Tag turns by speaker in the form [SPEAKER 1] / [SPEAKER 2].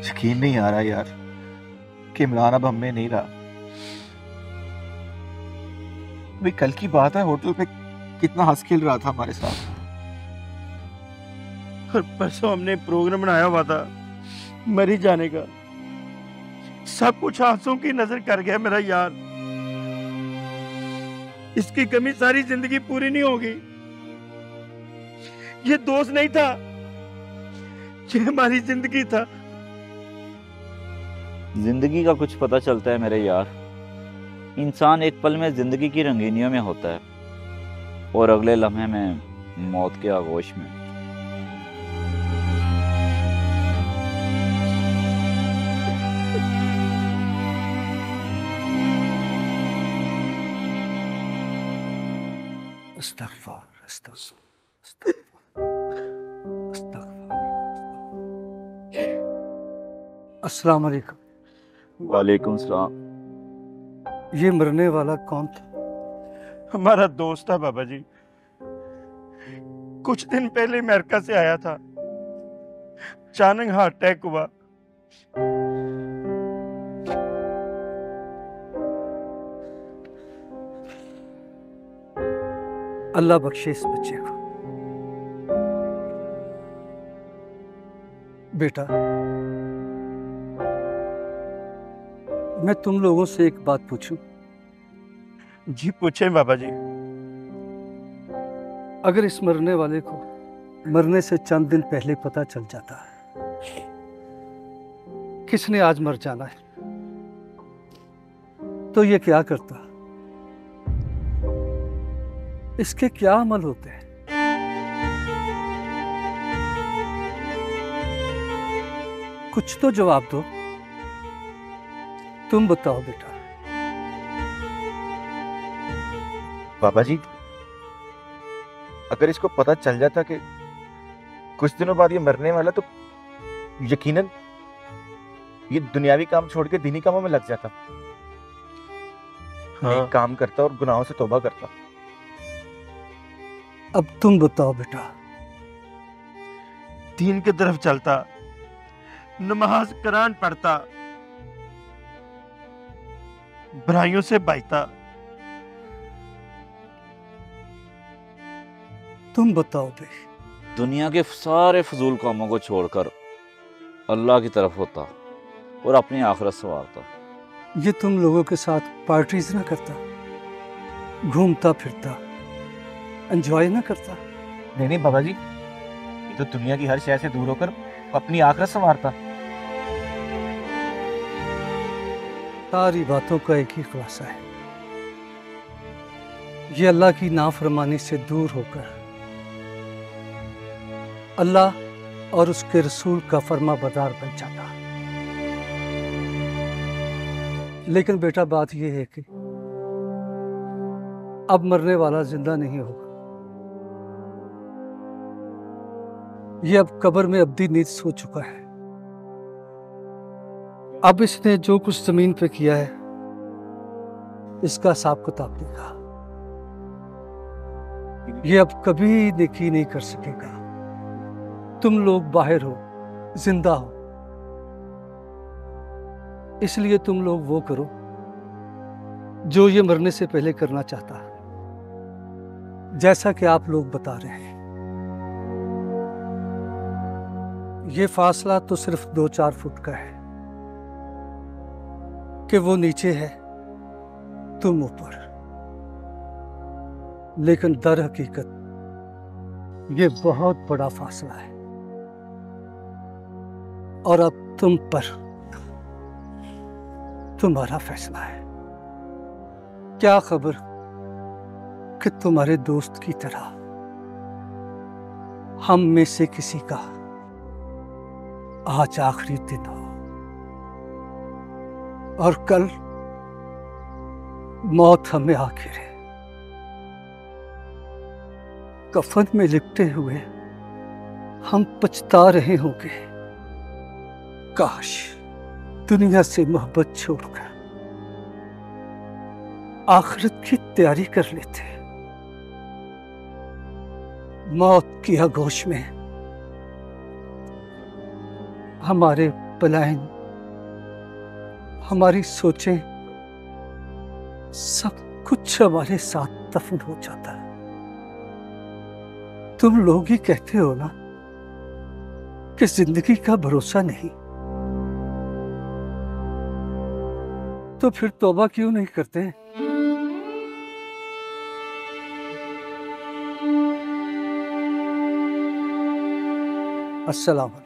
[SPEAKER 1] यकीन नहीं आ रहा यार कि इमरान अब हमें नहीं रहा। अभी कल की बात है, होटल पे कितना हंस खेल रहा था हमारे साथ।
[SPEAKER 2] और परसों हमने प्रोग्राम बनाया हुआ था मरी जाने का, सब कुछ आंसू की नजर कर गया मेरा यार। इसकी कमी सारी जिंदगी पूरी नहीं होगी। ये दोस्त नहीं था, ये हमारी जिंदगी था।
[SPEAKER 3] जिंदगी का कुछ पता चलता है मेरे यार। इंसान एक पल में जिंदगी की रंगीनियों में होता है और अगले लम्हे में मौत के आगोश में।
[SPEAKER 4] अस्सलाम वालेकुम।
[SPEAKER 3] वालेकुम सलाम।
[SPEAKER 4] ये मरने वाला कौन था?
[SPEAKER 2] हमारा दोस्त था बाबा जी। कुछ दिन पहले अमेरिका से आया था, अचानक हार्ट अटैक हुआ।
[SPEAKER 4] अल्लाह बख्शे इस बच्चे को। बेटा, मैं तुम लोगों से एक बात पूछूं?
[SPEAKER 2] जी पूछे बाबा जी।
[SPEAKER 4] अगर इस मरने वाले को मरने से चंद दिन पहले पता चल जाता किसने आज मर जाना है, तो ये क्या करता? इसके क्या अमल होते हैं? कुछ तो जवाब दो। तुम बताओ बेटा।
[SPEAKER 1] बाबा जी, अगर इसको पता चल जाता कि कुछ दिनों बाद ये मरने वाला, तो यकीनन ये दुनियावी काम छोड़ के दीनी कामों में लग जाता।
[SPEAKER 2] हाँ।
[SPEAKER 1] काम करता और गुनाहों से तौबा करता।
[SPEAKER 4] अब तुम बताओ बेटा।
[SPEAKER 2] दीन की तरफ चलता, नमाज कुरान पढ़ता, बुराइयों से बचता।
[SPEAKER 4] तुम बताओ बे।
[SPEAKER 3] दुनिया के सारे फजूल कामों को छोड़कर अल्लाह की तरफ होता और अपनी आखिरत संवारता।
[SPEAKER 4] ये तुम लोगों के साथ पार्टीज ना करता, घूमता फिरता, एंजॉय ना करता?
[SPEAKER 1] नहीं नहीं बाबा जी, ये तो दुनिया की हर शय से दूर होकर अपनी आखिरत संवारता।
[SPEAKER 4] सारी बातों का एक ही खुलासा है, ये अल्लाह की नाफरमानी से दूर होकर अल्लाह और उसके रसूल का फर्माबरदार बन जाता। लेकिन बेटा बात यह है कि अब मरने वाला जिंदा नहीं होगा। ये अब कब्र में अब्दी नींद सो चुका है। अब इसने जो कुछ जमीन पे किया है इसका हिसाब किताब देगा। ये अब कभी नेकी नहीं कर सकेगा। तुम लोग बाहर हो, जिंदा हो, इसलिए तुम लोग वो करो जो ये मरने से पहले करना चाहता है, जैसा कि आप लोग बता रहे हैं। ये फासला तो सिर्फ 2-4 फुट का है कि वो नीचे है, तुम ऊपर, लेकिन दर हकीकत ये बहुत बड़ा फासला है और अब तुम पर तुम्हारा फैसला है। क्या खबर कि तुम्हारे दोस्त की तरह हम में से किसी का आज आखिरी दिन हो और कल मौत हमें आके रहे। कफन में लिपटे हुए हम पछता रहे होंगे, काश दुनिया से मोहब्बत छोड़कर आखिरत की तैयारी कर लेते। मौत की आगोश में हमारे प्लान, हमारी सोचें, सब कुछ हमारे साथ दफन हो जाता है। तुम लोग ही कहते हो ना कि जिंदगी का भरोसा नहीं, तो फिर तौबा क्यों नहीं करते? अस्सलाम वालेकुम।